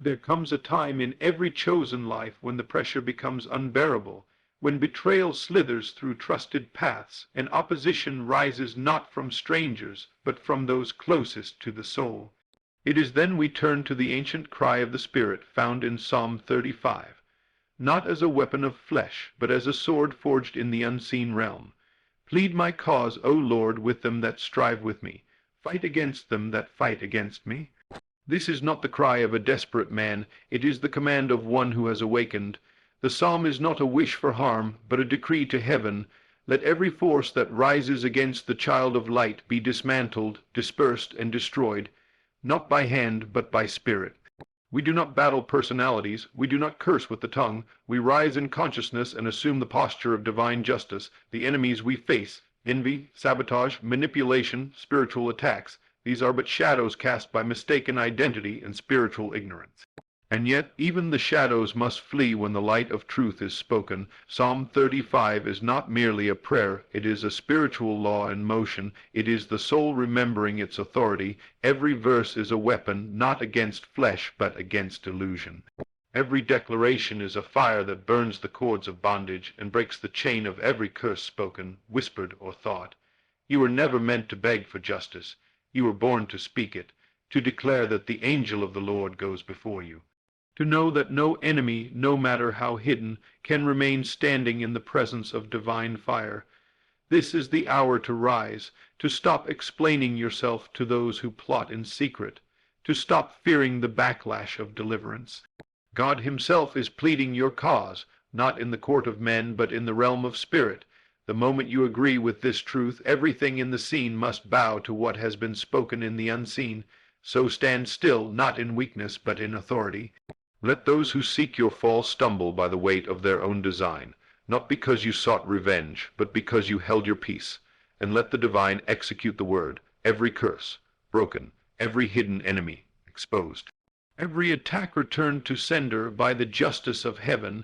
There comes a time in every chosen life when the pressure becomes unbearable, when betrayal slithers through trusted paths, and opposition rises not from strangers, but from those closest to the soul. It is then we turn to the ancient cry of the Spirit found in Psalm 35, not as a weapon of flesh, but as a sword forged in the unseen realm. Plead my cause, O Lord, with them that strive with me. Fight against them that fight against me. This is not the cry of a desperate man, it is the command of one who has awakened. The psalm is not a wish for harm, but a decree to heaven. Let every force that rises against the child of light be dismantled, dispersed, and destroyed, not by hand, but by spirit. We do not battle personalities, we do not curse with the tongue, we rise in consciousness and assume the posture of divine justice. The enemies we face, envy, sabotage, manipulation, spiritual attacks, these are but shadows cast by mistaken identity and spiritual ignorance. And yet even the shadows must flee when the light of truth is spoken. Psalm 35 is not merely a prayer, it is a spiritual law in motion. It is the soul remembering its authority. Every verse is a weapon, not against flesh, but against illusion. Every declaration is a fire that burns the cords of bondage and breaks the chain of every curse spoken, whispered, or thought. You were never meant to beg for justice. You were born to speak it, to declare that the angel of the Lord goes before you. To know that no enemy, no matter how hidden, can remain standing in the presence of divine fire. This is the hour to rise, to stop explaining yourself to those who plot in secret, to stop fearing the backlash of deliverance. God himself is pleading your cause, not in the court of men, but in the realm of spirit. The moment you agree with this truth, everything in the seen must bow to what has been spoken in the unseen. So stand still, not in weakness, but in authority. Let those who seek your fall stumble by the weight of their own design, not because you sought revenge, but because you held your peace. And let the divine execute the word, every curse broken, every hidden enemy exposed, every attack returned to sender by the justice of heaven.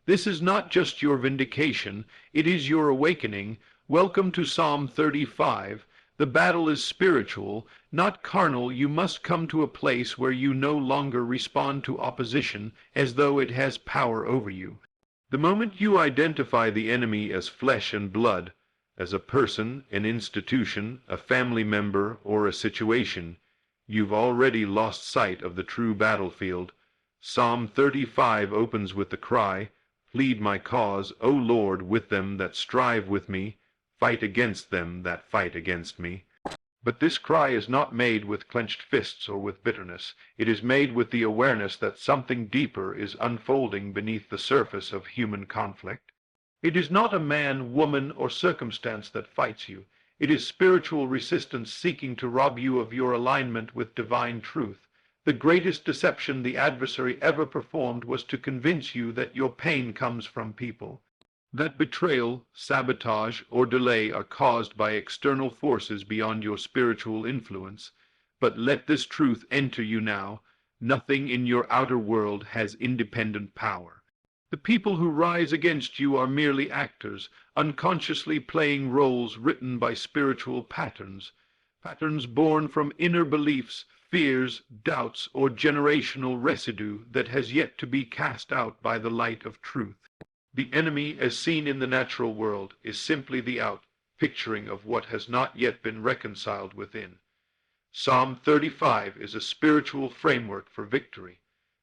This is not just your vindication, it is your awakening. Welcome to Psalm 35. The battle is spiritual, not carnal. You must come to a place where you no longer respond to opposition as though it has power over you. The moment you identify the enemy as flesh and blood, as a person, an institution, a family member, or a situation, you've already lost sight of the true battlefield. Psalm 35 opens with the cry, Plead my cause, O Lord, with them that strive with me. Fight against them that fight against me. But this cry is not made with clenched fists or with bitterness. It is made with the awareness that something deeper is unfolding beneath the surface of human conflict. It is not a man, woman, or circumstance that fights you. It is spiritual resistance seeking to rob you of your alignment with divine truth. The greatest deception the adversary ever performed was to convince you that your pain comes from people, that betrayal, sabotage, or delay are caused by external forces beyond your spiritual influence. But let this truth enter you now. Nothing in your outer world has independent power. The people who rise against you are merely actors, unconsciously playing roles written by spiritual patterns, patterns born from inner beliefs, fears, doubts, or generational residue that has yet to be cast out by the light of truth. The enemy, as seen in the natural world, is simply the out-picturing of what has not yet been reconciled within. Psalm 35 is a spiritual framework for victory,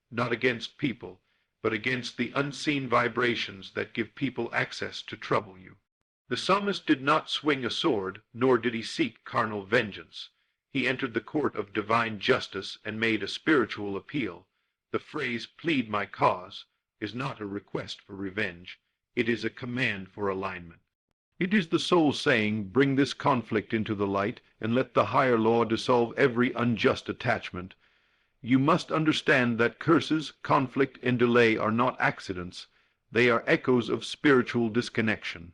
not against people, but against the unseen vibrations that give people access to trouble you. The psalmist did not swing a sword, nor did he seek carnal vengeance. He entered the court of divine justice and made a spiritual appeal. The phrase, Plead my cause, is not a request for revenge. It is a command for alignment. It is the soul saying, Bring this conflict into the light, and let the higher law dissolve every unjust attachment. You must understand that curses, conflict, and delay are not accidents. They are echoes of spiritual disconnection.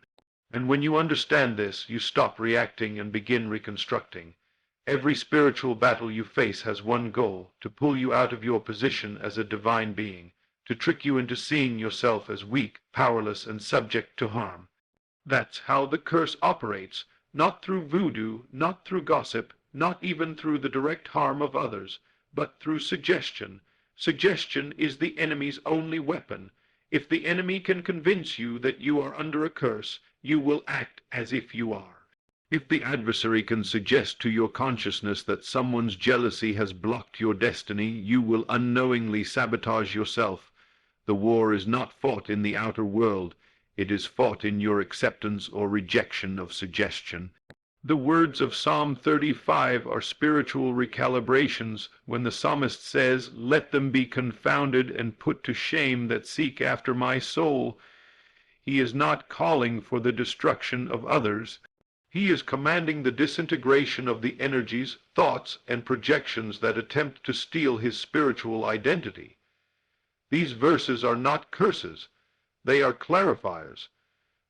And when you understand this, you stop reacting and begin reconstructing. Every spiritual battle you face has one goal, to pull you out of your position as a divine being, to trick you into seeing yourself as weak, powerless, and subject to harm. That's how the curse operates, not through voodoo, not through gossip, not even through the direct harm of others, but through suggestion. Suggestion is the enemy's only weapon. If the enemy can convince you that you are under a curse, you will act as if you are. If the adversary can suggest to your consciousness that someone's jealousy has blocked your destiny, you will unknowingly sabotage yourself. The war is not fought in the outer world. It is fought in your acceptance or rejection of suggestion. The words of Psalm 35 are spiritual recalibrations when the psalmist says, "Let them be confounded and put to shame that seek after my soul." He is not calling for the destruction of others. He is commanding the disintegration of the energies, thoughts, and projections that attempt to steal his spiritual identity. These verses are not curses. They are clarifiers.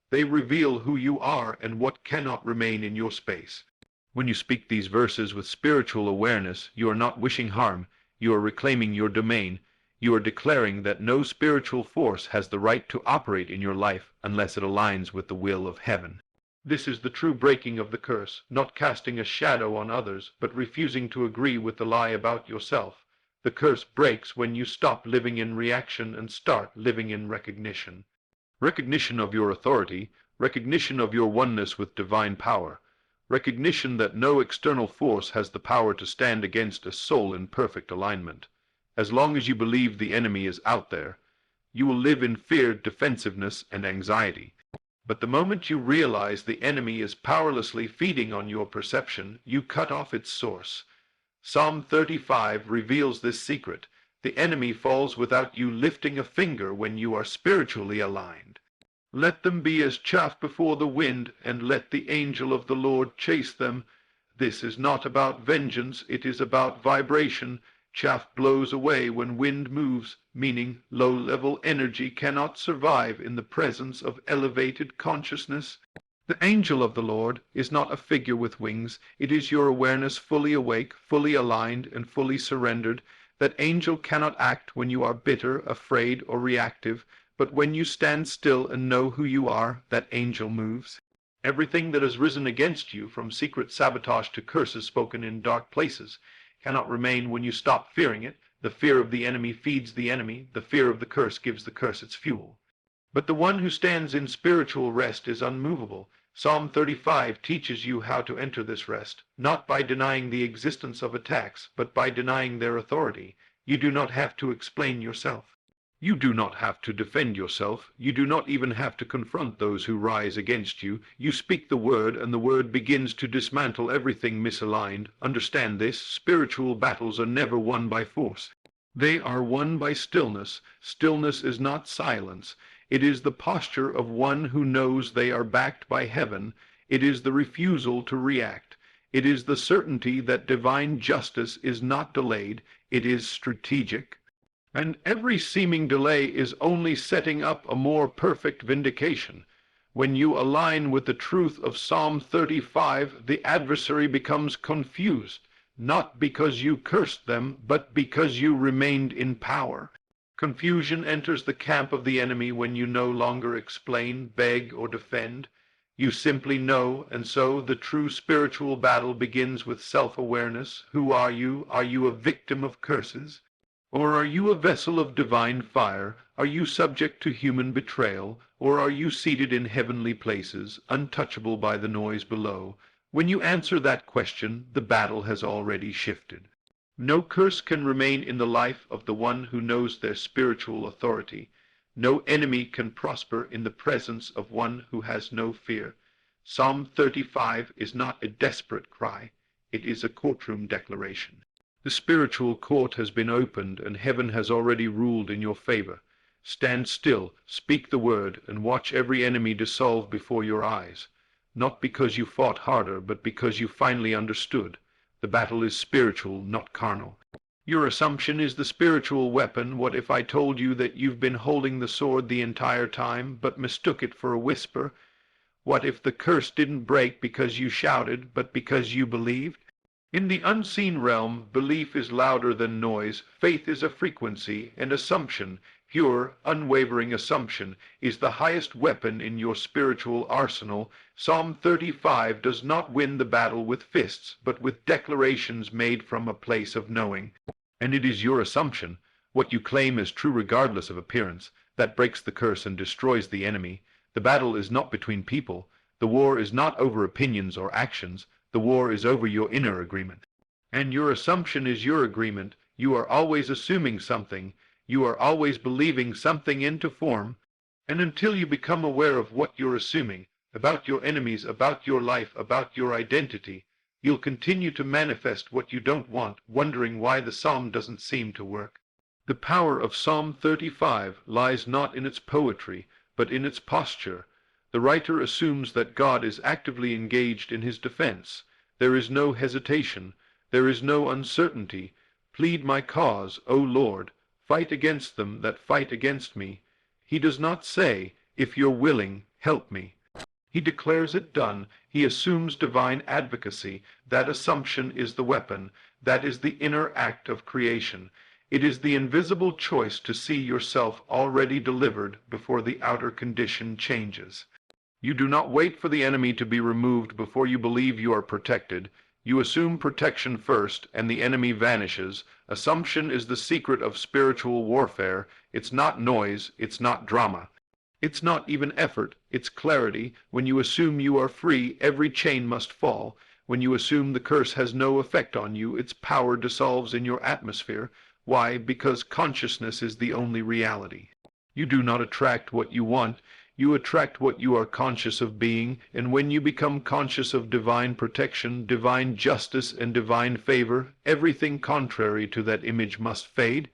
They reveal who you are and what cannot remain in your space. When you speak these verses with spiritual awareness, you are not wishing harm. You are reclaiming your domain. You are declaring that no spiritual force has the right to operate in your life unless it aligns with the will of heaven. This is the true breaking of the curse, not casting a shadow on others, but refusing to agree with the lie about yourself. The curse breaks when you stop living in reaction and start living in recognition. Recognition of your authority, recognition of your oneness with divine power, recognition that no external force has the power to stand against a soul in perfect alignment. As long as you believe the enemy is out there, you will live in fear, defensiveness, and anxiety. But the moment you realize the enemy is powerlessly feeding on your perception, you cut off its source. Psalm 35 reveals this secret. The enemy falls without you lifting a finger when you are spiritually aligned. Let them be as chaff before the wind, and let the angel of the Lord chase them. This is not about vengeance, it is about vibration. Chaff blows away when wind moves, meaning low-level energy cannot survive in the presence of elevated consciousness. The angel of the Lord is not a figure with wings. It is your awareness fully awake, fully aligned, and fully surrendered. That angel cannot act when you are bitter, afraid, or reactive, but when you stand still and know who you are, that angel moves. Everything that has risen against you, from secret sabotage to curses spoken in dark places, cannot remain when you stop fearing it. The fear of the enemy feeds the enemy. The fear of the curse gives the curse its fuel. But the one who stands in spiritual rest is unmovable. Psalm 35 teaches you how to enter this rest, not by denying the existence of attacks, but by denying their authority. You do not have to explain yourself. You do not have to defend yourself. You do not even have to confront those who rise against you. You speak the word, and the word begins to dismantle everything misaligned. Understand this: spiritual battles are never won by force. They are won by stillness. Stillness is not silence. It is the posture of one who knows they are backed by heaven. It is the refusal to react. It is the certainty that divine justice is not delayed. It is strategic. And every seeming delay is only setting up a more perfect vindication. When you align with the truth of Psalm 35, the adversary becomes confused, not because you cursed them, but because you remained in power. Confusion enters the camp of the enemy when you no longer explain, beg, or defend. You simply know, and so the true spiritual battle begins with self-awareness. Who are you? Are you a victim of curses? Or are you a vessel of divine fire? Are you subject to human betrayal? Or are you seated in heavenly places, untouchable by the noise below? When you answer that question, the battle has already shifted. No curse can remain in the life of the one who knows their spiritual authority. No enemy can prosper in the presence of one who has no fear. Psalm 35 is not a desperate cry. It is a courtroom declaration. The spiritual court has been opened, and heaven has already ruled in your favor. Stand still, speak the word, and watch every enemy dissolve before your eyes. Not because you fought harder, but because you finally understood. The battle is spiritual, not carnal. Your assumption is the spiritual weapon. What if I told you that you've been holding the sword the entire time, but mistook it for a whisper? What if the curse didn't break because you shouted, but because you believed? In the unseen realm, belief is louder than noise. Faith is a frequency, and assumption, pure, unwavering assumption, is the highest weapon in your spiritual arsenal. Psalm 35 does not win the battle with fists, but with declarations made from a place of knowing. And it is your assumption. What you claim as true regardless of appearance, that breaks the curse and destroys the enemy. The battle is not between people. The war is not over opinions or actions. The war is over your inner agreement. And your assumption is your agreement. You are always assuming something. You are always believing something into form. And until you become aware of what you're assuming, about your enemies, about your life, about your identity, you'll continue to manifest what you don't want, wondering why the psalm doesn't seem to work. The power of Psalm 35 lies not in its poetry, but in its posture. The writer assumes that God is actively engaged in his defense. There is no hesitation. There is no uncertainty. Plead my cause, O Lord. Fight against them that fight against me. He does not say, if you're willing, help me. He declares it done. He assumes divine advocacy. That assumption is the weapon. That is the inner act of creation. It is the invisible choice to see yourself already delivered before the outer condition changes. You do not wait for the enemy to be removed before you believe you are protected. You assume protection first, and the enemy vanishes. Assumption is the secret of spiritual warfare. It's not noise. It's not drama. It's not even effort. It's clarity. When you assume you are free, every chain must fall. When you assume the curse has no effect on you, its power dissolves in your atmosphere. Why? Because consciousness is the only reality. You do not attract what you want. You attract what you are conscious of being, and when you become conscious of divine protection, divine justice, and divine favor, everything contrary to that image must fade.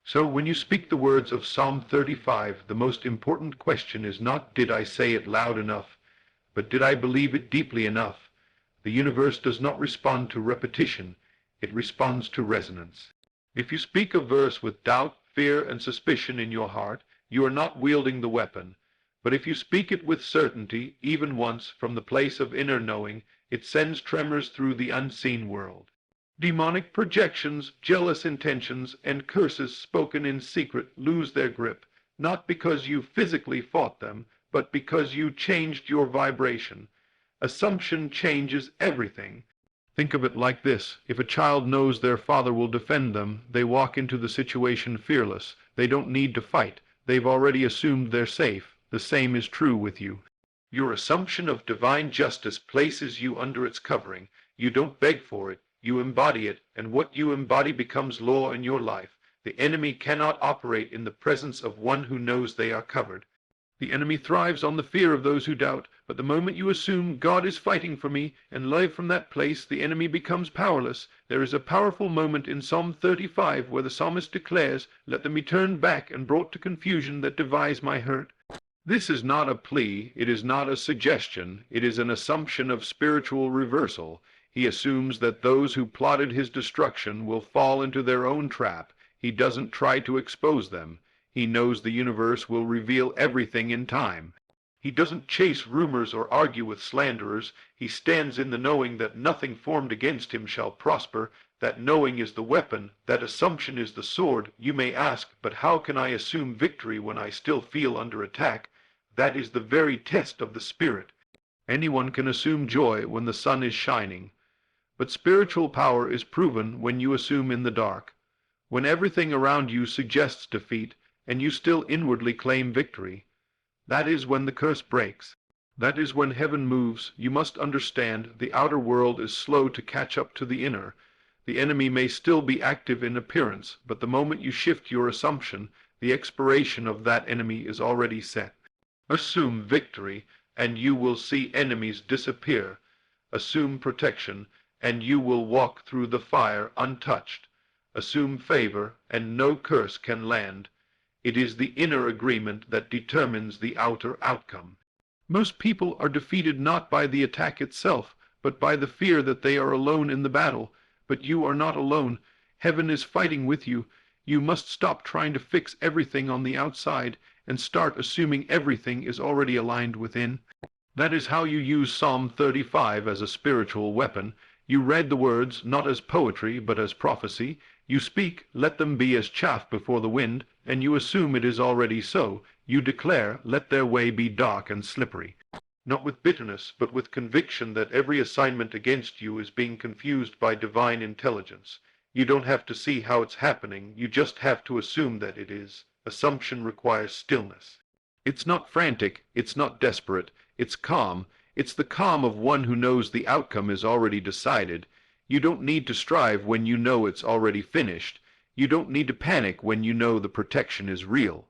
So when you speak the words of Psalm 35, the most important question is not, did I say it loud enough, but did I believe it deeply enough? The universe does not respond to repetition. It responds to resonance. If you speak a verse with doubt, fear, and suspicion in your heart, you are not wielding the weapon. But if you speak it with certainty, even once, from the place of inner knowing, it sends tremors through the unseen world. Demonic projections, jealous intentions, and curses spoken in secret lose their grip, not because you physically fought them, but because you changed your vibration. Assumption changes everything. Think of it like this. If a child knows their father will defend them, they walk into the situation fearless. They don't need to fight. They've already assumed they're safe. The same is true with you. Your assumption of divine justice places you under its covering. You don't beg for it. You embody it, and what you embody becomes law in your life. The enemy cannot operate in the presence of one who knows they are covered. The enemy thrives on the fear of those who doubt, but the moment you assume God is fighting for me and live from that place, the enemy becomes powerless. There is a powerful moment in Psalm 35 where the psalmist declares, "Let them be turned back and brought to confusion that devise my hurt." This is not a plea, it is not a suggestion, it is an assumption of spiritual reversal. He assumes that those who plotted his destruction will fall into their own trap. He doesn't try to expose them. He knows the universe will reveal everything in time. He doesn't chase rumors or argue with slanderers. He stands in the knowing that nothing formed against him shall prosper. That knowing is the weapon. That assumption is the sword. You may ask, but how can I assume victory when I still feel under attack? That is the very test of the spirit. Anyone can assume joy when the sun is shining. But spiritual power is proven when you assume in the dark. When everything around you suggests defeat, and you still inwardly claim victory. That is when the curse breaks. That is when heaven moves. You must understand the outer world is slow to catch up to the inner. The enemy may still be active in appearance, but the moment you shift your assumption, the expiration of that enemy is already set. Assume victory, and you will see enemies disappear. Assume protection, and you will walk through the fire untouched. Assume favor, and no curse can land. It is the inner agreement that determines the outer outcome. Most people are defeated not by the attack itself, but by the fear that they are alone in the battle. But you are not alone. Heaven is fighting with you. You must stop trying to fix everything on the outside and start assuming everything is already aligned within. That is how you use Psalm 35 as a spiritual weapon. You read the words not as poetry but as prophecy. You speak, let them be as chaff before the wind, and you assume it is already so. You declare, let their way be dark and slippery. Not with bitterness, but with conviction that every assignment against you is being confused by divine intelligence. You don't have to see how it's happening, you just have to assume that it is. Assumption requires stillness. It's not frantic, it's not desperate, it's calm. It's the calm of one who knows the outcome is already decided. You don't need to strive when you know it's already finished. You don't need to panic when you know the protection is real.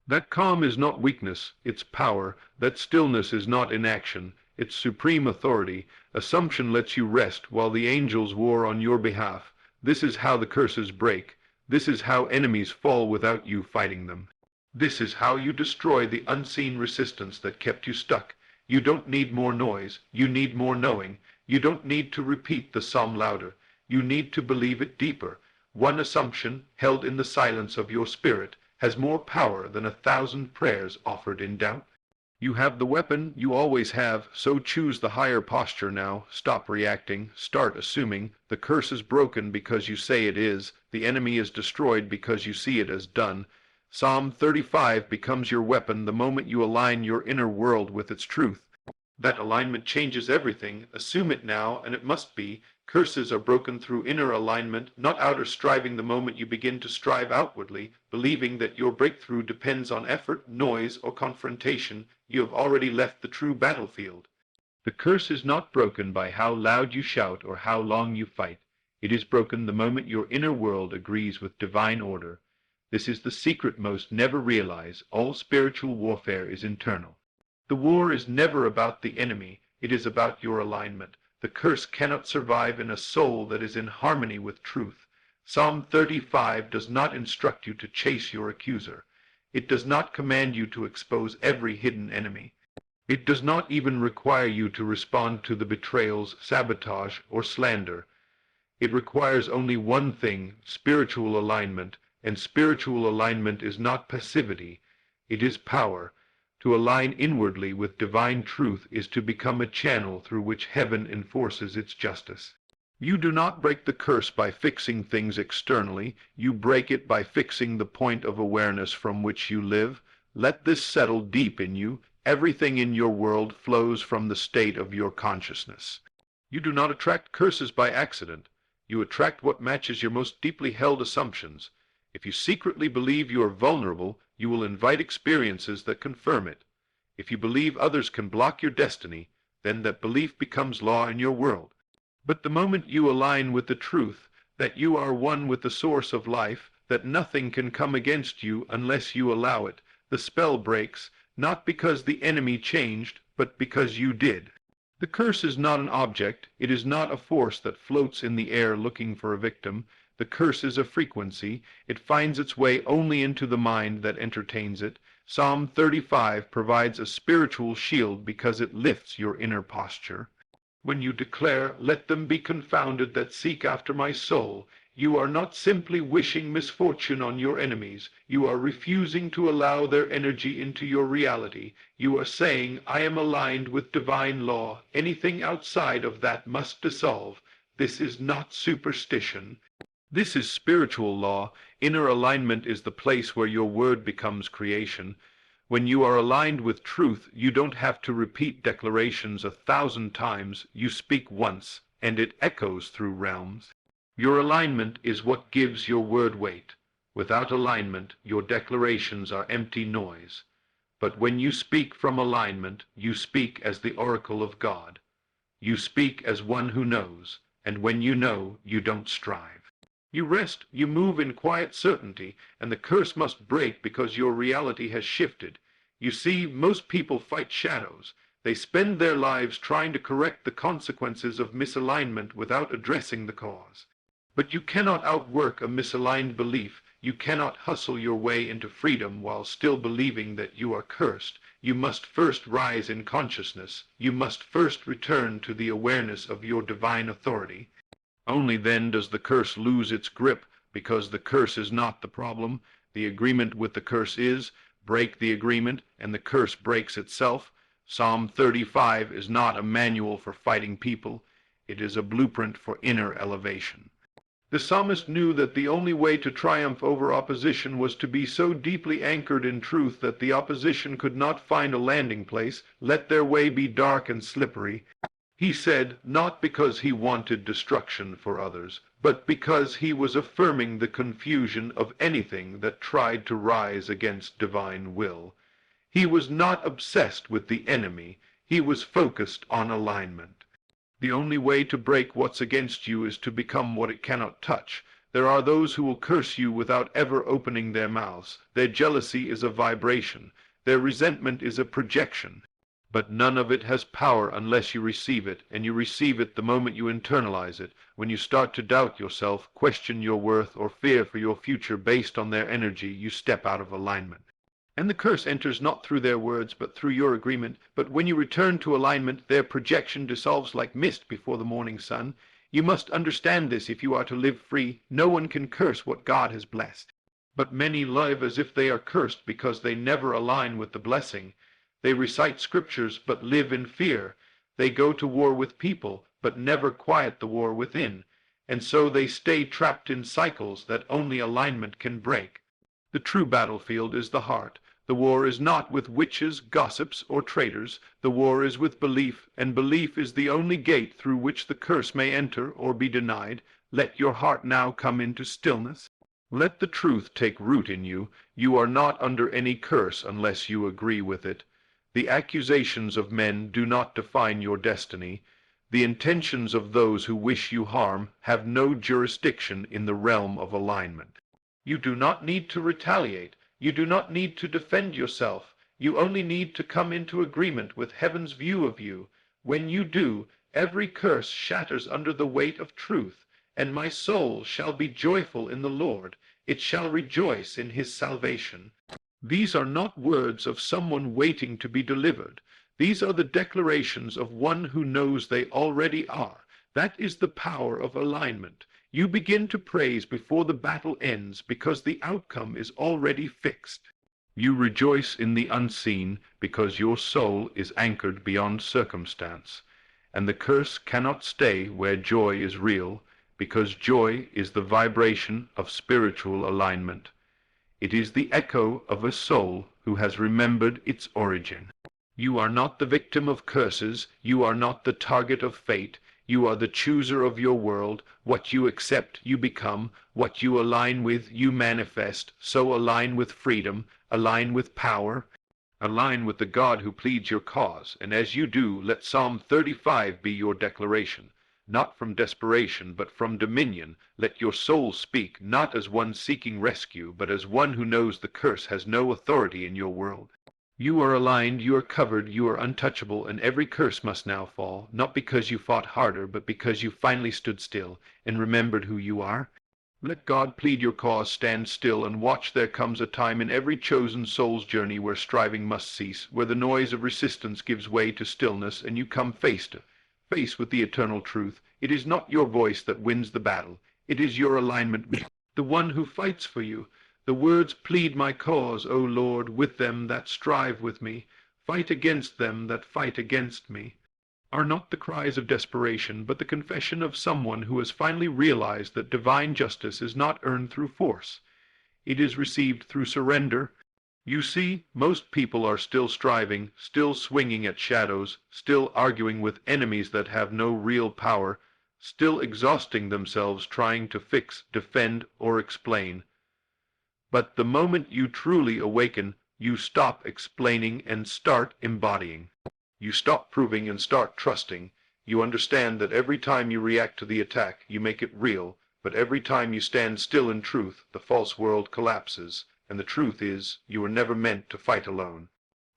That calm is not weakness, it's power. That stillness is not inaction, it's supreme authority. Assumption lets you rest while the angels war on your behalf. This is how the curses break. This is how enemies fall without you fighting them. This is how you destroy the unseen resistance that kept you stuck. You don't need more noise, you need more knowing. You don't need to repeat the psalm louder. You need to believe it deeper. One assumption, held in the silence of your spirit, has more power than 1,000 prayers offered in doubt. You have the weapon you always have, so choose the higher posture now. Stop reacting, start assuming. The curse is broken because you say it is. The enemy is destroyed because you see it as done. Psalm 35 becomes your weapon the moment you align your inner world with its truth. That alignment changes everything. Assume it now, and it must be. Curses are broken through inner alignment, not outer striving. The moment you begin to strive outwardly, believing that your breakthrough depends on effort, noise, or confrontation, you have already left the true battlefield. The curse is not broken by how loud you shout or how long you fight. It is broken the moment your inner world agrees with divine order. This is the secret most never realize. All spiritual warfare is internal. The war is never about the enemy, it is about your alignment. The curse cannot survive in a soul that is in harmony with truth. Psalm 35 does not instruct you to chase your accuser. It does not command you to expose every hidden enemy. It does not even require you to respond to the betrayals, sabotage, or slander. It requires only one thing, spiritual alignment, and spiritual alignment is not passivity, it is power. To align inwardly with divine truth is to become a channel through which heaven enforces its justice. You do not break the curse by fixing things externally, you break it by fixing the point of awareness from which you live. Let this settle deep in you. Everything in your world flows from the state of your consciousness. You do not attract curses by accident. You attract what matches your most deeply held assumptions. If you secretly believe you are vulnerable, you will invite experiences that confirm it. If you believe others can block your destiny, then that belief becomes law in your world. But the moment you align with the truth, that you are one with the source of life, that nothing can come against you unless you allow it, the spell breaks, not because the enemy changed, but because you did. The curse is not an object, it is not a force that floats in the air looking for a victim. The curse is a frequency. It finds its way only into the mind that entertains it. Psalm 35 provides a spiritual shield because it lifts your inner posture. When you declare, "Let them be confounded that seek after my soul," you are not simply wishing misfortune on your enemies. You are refusing to allow their energy into your reality. You are saying, "I am aligned with divine law. Anything outside of that must dissolve." This is not superstition. This is spiritual law. Inner alignment is the place where your word becomes creation. When you are aligned with truth, you don't have to repeat declarations 1,000 times. You speak once, and it echoes through realms. Your alignment is what gives your word weight. Without alignment, your declarations are empty noise. But when you speak from alignment, you speak as the oracle of God. You speak as one who knows, and when you know, you don't strive. You rest, you move in quiet certainty, and the curse must break because your reality has shifted. You see, most people fight shadows. They spend their lives trying to correct the consequences of misalignment without addressing the cause. But you cannot outwork a misaligned belief. You cannot hustle your way into freedom while still believing that you are cursed. You must first rise in consciousness. You must first return to the awareness of your divine authority. Only then does the curse lose its grip, because the curse is not the problem. The agreement with the curse is. Break the agreement, and the curse breaks itself. Psalm 35 is not a manual for fighting people. It is a blueprint for inner elevation. The psalmist knew that the only way to triumph over opposition was to be so deeply anchored in truth that the opposition could not find a landing place. Let their way be dark and slippery. He said, not because he wanted destruction for others, but because he was affirming the confusion of anything that tried to rise against divine will. He was not obsessed with the enemy, he was focused on alignment. The only way to break what's against you is to become what it cannot touch. There are those who will curse you without ever opening their mouths. Their jealousy is a vibration. Their resentment is a projection. But none of it has power unless you receive it, and you receive it the moment you internalize it. When you start to doubt yourself, question your worth, or fear for your future based on their energy, you step out of alignment. And the curse enters not through their words, but through your agreement. But when you return to alignment, their projection dissolves like mist before the morning sun. You must understand this if you are to live free. No one can curse what God has blessed. But many live as if they are cursed because they never align with the blessing. They recite scriptures, but live in fear. They go to war with people, but never quiet the war within. And so they stay trapped in cycles that only alignment can break. The true battlefield is the heart. The war is not with witches, gossips, or traitors. The war is with belief, and belief is the only gate through which the curse may enter or be denied. Let your heart now come into stillness. Let the truth take root in you. You are not under any curse unless you agree with it. The accusations of men do not define your destiny. The intentions of those who wish you harm have no jurisdiction in the realm of alignment. You do not need to retaliate. You do not need to defend yourself. You only need to come into agreement with heaven's view of you. When you do, every curse shatters under the weight of truth, and my soul shall be joyful in the Lord. It shall rejoice in his salvation. These are not words of someone waiting to be delivered. These are the declarations of one who knows they already are. That is the power of alignment. You begin to praise before the battle ends because the outcome is already fixed. You rejoice in the unseen because your soul is anchored beyond circumstance. And the curse cannot stay where joy is real, because joy is the vibration of spiritual alignment. It is the echo of a soul who has remembered its origin. You are not the victim of curses. You are not the target of fate. You are the chooser of your world. What you accept, you become. What you align with, you manifest. So align with freedom. Align with power. Align with the God who pleads your cause. And as you do, let Psalm 35 be your declaration. Not from desperation, but from dominion. Let your soul speak, not as one seeking rescue, but as one who knows the curse has no authority in your world. You are aligned, you are covered, you are untouchable, and every curse must now fall, not because you fought harder, but because you finally stood still and remembered who you are. Let God plead your cause, stand still, and watch. There comes a time in every chosen soul's journey where striving must cease, where the noise of resistance gives way to stillness, and you come face to face with the eternal truth. It is not your voice that wins the battle. It is your alignment with the one who fights for you. The words, plead my cause, O Lord, with them that strive with me. Fight against them that fight against me, are not the cries of desperation, but the confession of someone who has finally realized that divine justice is not earned through force. It is received through surrender. You see, most people are still striving, still swinging at shadows, still arguing with enemies that have no real power, still exhausting themselves trying to fix, defend, or explain. But the moment you truly awaken, you stop explaining and start embodying. You stop proving and start trusting. You understand that every time you react to the attack, you make it real, but every time you stand still in truth, the false world collapses. And the truth is, you were never meant to fight alone.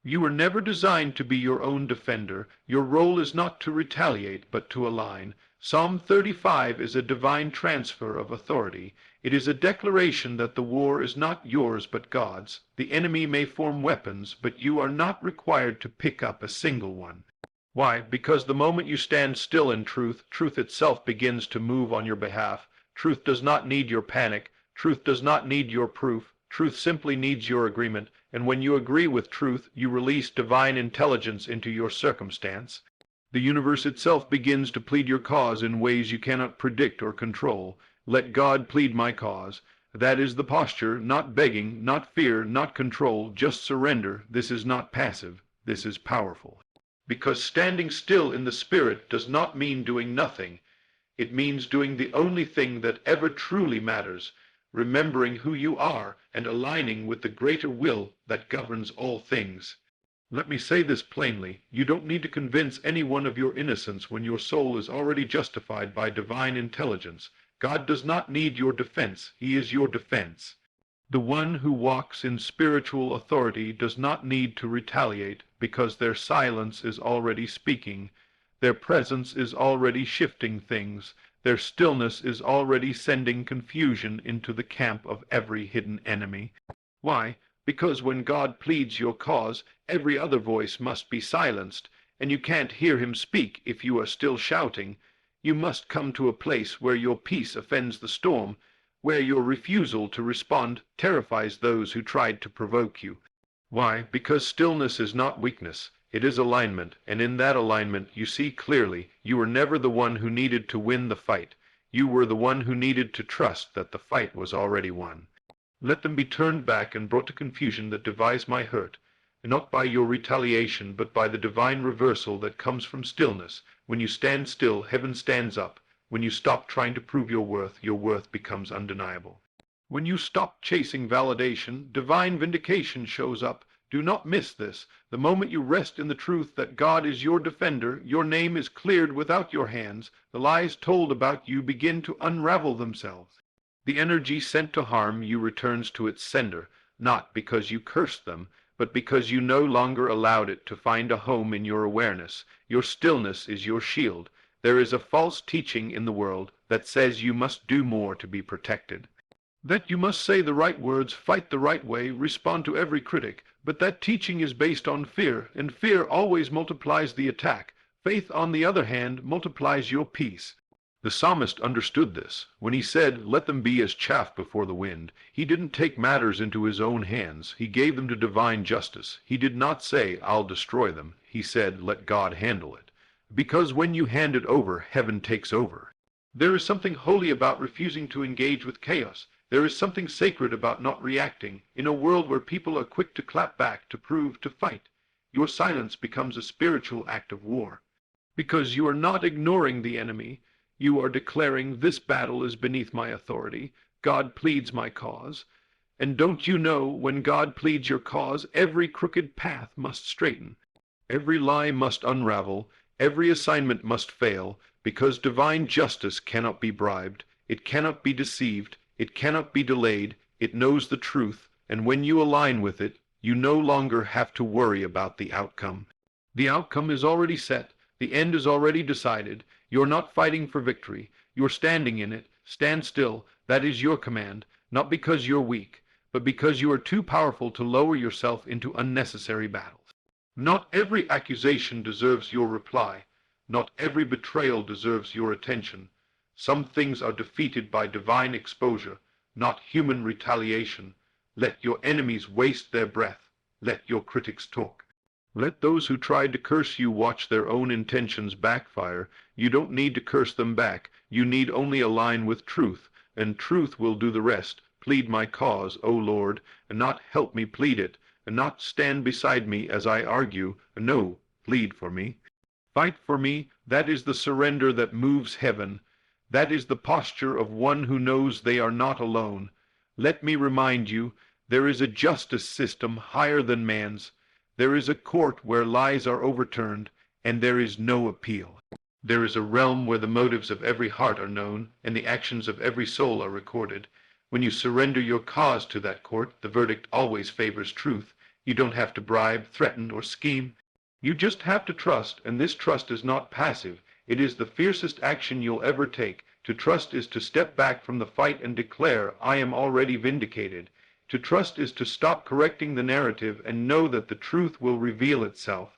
You were never designed to be your own defender. Your role is not to retaliate, but to align. Psalm 35 is a divine transfer of authority. It is a declaration that the war is not yours but God's. The enemy may form weapons, but you are not required to pick up a single one. Why? Because the moment you stand still in truth, truth itself begins to move on your behalf. Truth does not need your panic. Truth does not need your proof. Truth simply needs your agreement, and when you agree with truth, you release divine intelligence into your circumstance. The universe itself begins to plead your cause in ways you cannot predict or control. Let God plead my cause. That is the posture, not begging, not fear, not control, just surrender. This is not passive. This is powerful. Because standing still in the Spirit does not mean doing nothing. It means doing the only thing that ever truly matters, remembering who you are and aligning with the greater will that governs all things. Let me say this plainly. You don't need to convince anyone of your innocence when your soul is already justified by divine intelligence. God does not need your defense. He is your defense. The one who walks in spiritual authority does not need to retaliate, because their silence is already speaking, their presence is already shifting things, their stillness is already sending confusion into the camp of every hidden enemy. Why? Because when God pleads your cause, every other voice must be silenced, and you can't hear him speak if you are still shouting. You must come to a place where your peace offends the storm, where your refusal to respond terrifies those who tried to provoke you. Why? Because stillness is not weakness, it is alignment, and in that alignment you see clearly you were never the one who needed to win the fight. You were the one who needed to trust that the fight was already won. Let them be turned back and brought to confusion that devise my hurt, not by your retaliation, but by the divine reversal that comes from stillness. When you stand still, heaven stands up. When you stop trying to prove your worth becomes undeniable. When you stop chasing validation, divine vindication shows up. Do not miss this. The moment you rest in the truth that God is your defender, your name is cleared without your hands. The lies told about you begin to unravel themselves. The energy sent to harm you returns to its sender, not because you cursed them, but because you no longer allowed it to find a home in your awareness. Your stillness is your shield. There is a false teaching in the world that says you must do more to be protected, that you must say the right words, fight the right way, respond to every critic, but that teaching is based on fear, and fear always multiplies the attack. Faith, on the other hand, multiplies your peace. The psalmist understood this. When he said, "Let them be as chaff before the wind," he didn't take matters into his own hands. He gave them to divine justice. He did not say, "I'll destroy them." He said, "Let God handle it." Because when you hand it over, heaven takes over. There is something holy about refusing to engage with chaos. There is something sacred about not reacting. In a world where people are quick to clap back, to prove, to fight, your silence becomes a spiritual act of war. Because you are not ignoring the enemy, you are declaring, "This battle is beneath my authority. God pleads my cause." And don't you know, when God pleads your cause, every crooked path must straighten. Every lie must unravel. Every assignment must fail, because divine justice cannot be bribed. It cannot be deceived. It cannot be delayed. It knows the truth, and when you align with it, you no longer have to worry about the outcome. The outcome is already set. The end is already decided. You're not fighting for victory. You're standing in it. Stand still. That is your command, not because you're weak, but because you are too powerful to lower yourself into unnecessary battles. Not every accusation deserves your reply. Not every betrayal deserves your attention. Some things are defeated by divine exposure, not human retaliation. Let your enemies waste their breath. Let your critics talk. Let those who tried to curse you watch their own intentions backfire. You don't need to curse them back. You need only align with truth, and truth will do the rest. Plead my cause, O Lord, and not help me plead it, and not stand beside me as I argue. No, plead for me. Fight for me. That is the surrender that moves heaven. That is the posture of one who knows they are not alone. Let me remind you, there is a justice system higher than man's. There is a court where lies are overturned, and there is no appeal. There is a realm where the motives of every heart are known, and the actions of every soul are recorded. When you surrender your cause to that court, the verdict always favors truth. You don't have to bribe, threaten, or scheme. You just have to trust, and this trust is not passive. It is the fiercest action you'll ever take. To trust is to step back from the fight and declare, "I am already vindicated." To trust is to stop correcting the narrative and know that the truth will reveal itself.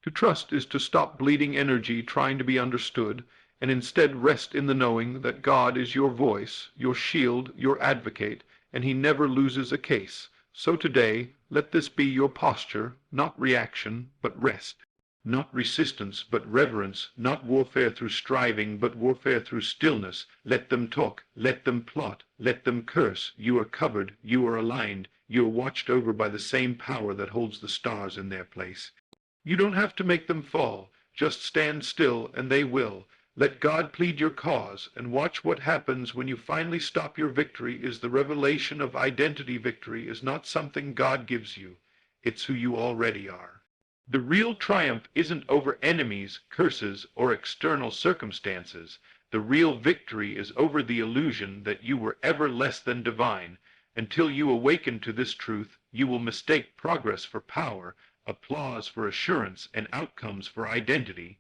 To trust is to stop bleeding energy trying to be understood, and instead rest in the knowing that God is your voice, your shield, your advocate, and he never loses a case. So today, let this be your posture, not reaction, but rest. Not resistance, but reverence. Not warfare through striving, but warfare through stillness. Let them talk. Let them plot. Let them curse. You are covered. You are aligned. You are watched over by the same power that holds the stars in their place. You don't have to make them fall. Just stand still and they will. Let God plead your cause, and watch what happens when you finally stop. Your victory is the revelation of identity. Victory is not something God gives you. It's who you already are. The real triumph isn't over enemies, curses, or external circumstances. The real victory is over the illusion that you were ever less than divine. Until you awaken to this truth, you will mistake progress for power, applause for assurance, and outcomes for identity.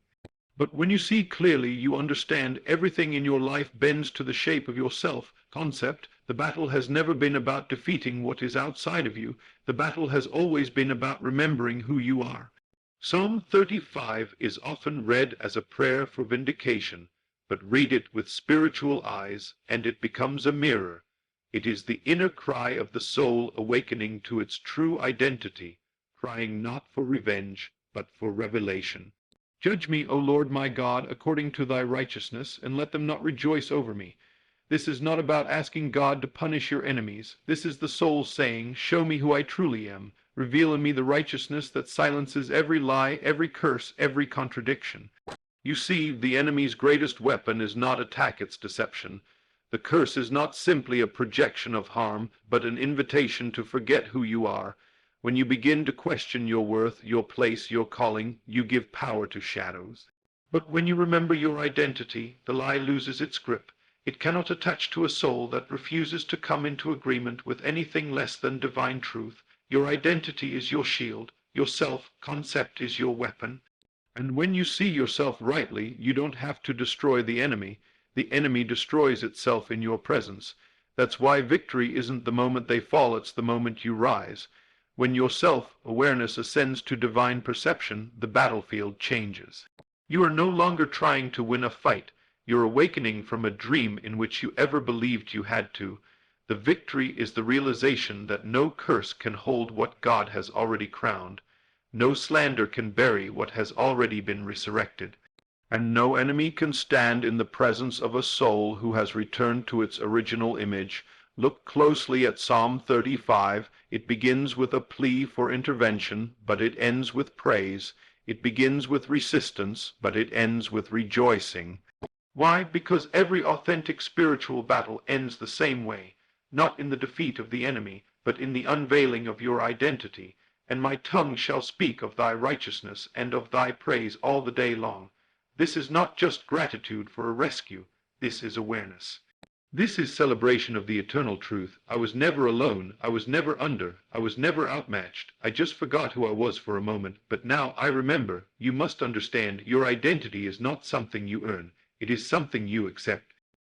But when you see clearly, you understand everything in your life bends to the shape of your self-concept. The battle has never been about defeating what is outside of you. The battle has always been about remembering who you are. Psalm 35 is often read as a prayer for vindication, but read it with spiritual eyes, and it becomes a mirror. It is the inner cry of the soul awakening to its true identity, crying not for revenge, but for revelation. Judge me, O Lord my God, according to thy righteousness, and let them not rejoice over me. This is not about asking God to punish your enemies. This is the soul saying, show me who I truly am. Reveal in me the righteousness that silences every lie, every curse, every contradiction. You see, the enemy's greatest weapon is not attack, it's deception. The curse is not simply a projection of harm, but an invitation to forget who you are. When you begin to question your worth, your place, your calling, you give power to shadows. But when you remember your identity, the lie loses its grip. It cannot attach to a soul that refuses to come into agreement with anything less than divine truth. Your identity is your shield. Your self-concept is your weapon. And when you see yourself rightly, you don't have to destroy the enemy. The enemy destroys itself in your presence. That's why victory isn't the moment they fall, it's the moment you rise. When your self-awareness ascends to divine perception, the battlefield changes. You are no longer trying to win a fight. You're awakening from a dream in which you ever believed you had to. The victory is the realization that no curse can hold what God has already crowned. No slander can bury what has already been resurrected. And no enemy can stand in the presence of a soul who has returned to its original image. Look closely at Psalm 35. It begins with a plea for intervention, but it ends with praise. It begins with resistance, but it ends with rejoicing. Why? Because every authentic spiritual battle ends the same way, not in the defeat of the enemy, but in the unveiling of your identity. And my tongue shall speak of thy righteousness and of thy praise all the day long. This is not just gratitude for a rescue. This is awareness. This is celebration of the eternal truth. I was never alone. I was never under. I was never outmatched. I just forgot who I was for a moment, but now I remember. You must understand, your identity is not something you earn. It is something you accept.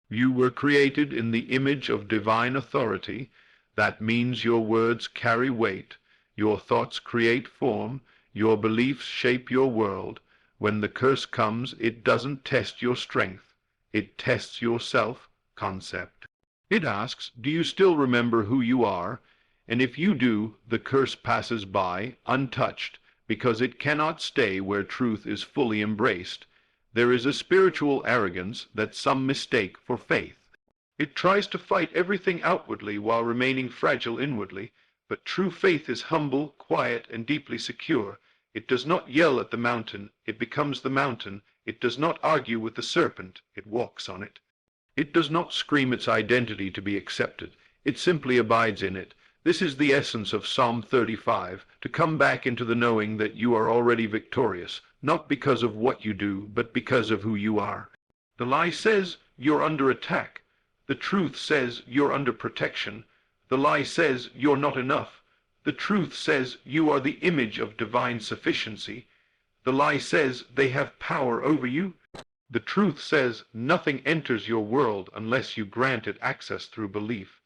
You were created in the image of divine authority. That means your words carry weight. Your thoughts create form. Your beliefs shape your world. When the curse comes, it doesn't test your strength. It tests your self-concept. It asks, do you still remember who you are? And if you do, the curse passes by, untouched, because it cannot stay where truth is fully embraced. There is a spiritual arrogance that some mistake for faith. It tries to fight everything outwardly while remaining fragile inwardly, but true faith is humble, quiet, and deeply secure. It does not yell at the mountain, it becomes the mountain. It does not argue with the serpent, it walks on it. It does not scream its identity to be accepted, it simply abides in it. This is the essence of Psalm 35, to come back into the knowing that you are already victorious, not because of what you do, but because of who you are. The lie says you're under attack. The truth says you're under protection. The lie says you're not enough. The truth says you are the image of divine sufficiency. The lie says they have power over you. The truth says nothing enters your world unless you grant it access through belief.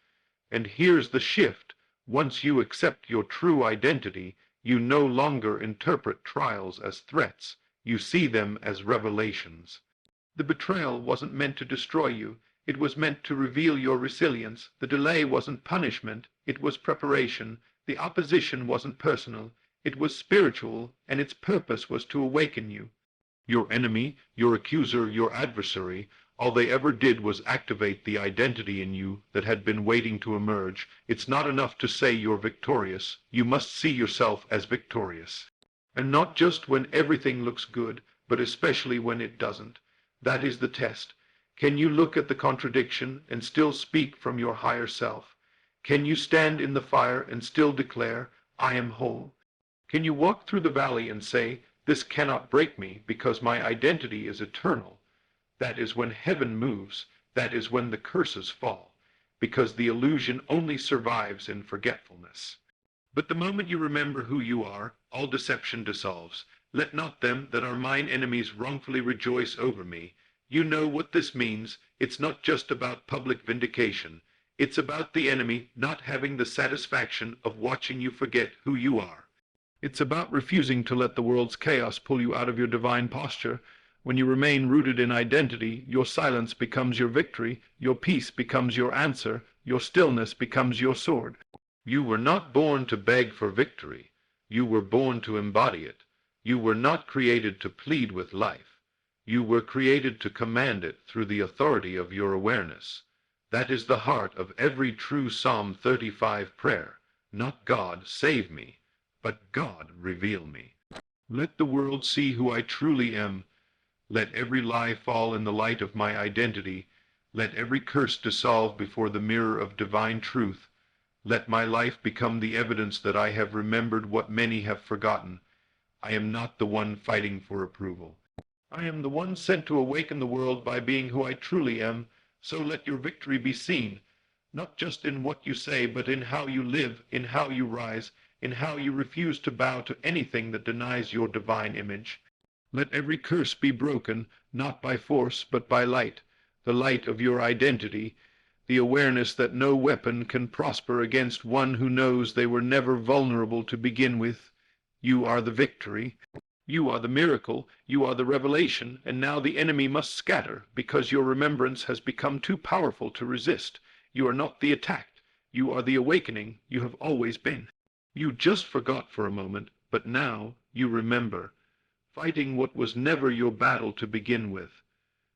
And here's the shift. Once you accept your true identity, you no longer interpret trials as threats. You see them as revelations. The betrayal wasn't meant to destroy you. It was meant to reveal your resilience. The delay wasn't punishment. It was preparation. The opposition wasn't personal. It was spiritual, and its purpose was to awaken you. Your enemy, your accuser, your adversary, all they ever did was activate the identity in you that had been waiting to emerge. It's not enough to say you're victorious. You must see yourself as victorious. And not just when everything looks good, but especially when it doesn't. That is the test. Can you look at the contradiction and still speak from your higher self? Can you stand in the fire and still declare, I am whole? Can you walk through the valley and say, this cannot break me because my identity is eternal? That is when heaven moves. That is when the curses fall, because the illusion only survives in forgetfulness. But the moment you remember who you are, all deception dissolves. Let not them that are mine enemies wrongfully rejoice over me. You know what this means. It's not just about public vindication. It's about the enemy not having the satisfaction of watching you forget who you are. It's about refusing to let the world's chaos pull you out of your divine posture. When you remain rooted in identity, your silence becomes your victory, your peace becomes your answer, your stillness becomes your sword. You were not born to beg for victory. You were born to embody it. You were not created to plead with life. You were created to command it through the authority of your awareness. That is the heart of every true Psalm 35 prayer. Not God, save me, but God, reveal me. Let the world see who I truly am. Let every lie fall in the light of my identity. Let every curse dissolve before the mirror of divine truth. Let my life become the evidence that I have remembered what many have forgotten. I am not the one fighting for approval. I am the one sent to awaken the world by being who I truly am. So let your victory be seen, not just in what you say, but in how you live, in how you rise, in how you refuse to bow to anything that denies your divine image. Let every curse be broken, not by force, but by light, the light of your identity, the awareness that no weapon can prosper against one who knows they were never vulnerable to begin with. You are the victory. You are the miracle. You are the revelation. And now the enemy must scatter, because your remembrance has become too powerful to resist. You are not the attacked. You are the awakening you have always been. You just forgot for a moment, but now you remember, fighting what was never your battle to begin with.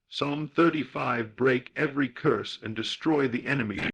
Psalm 35, break every curse and destroy the enemy.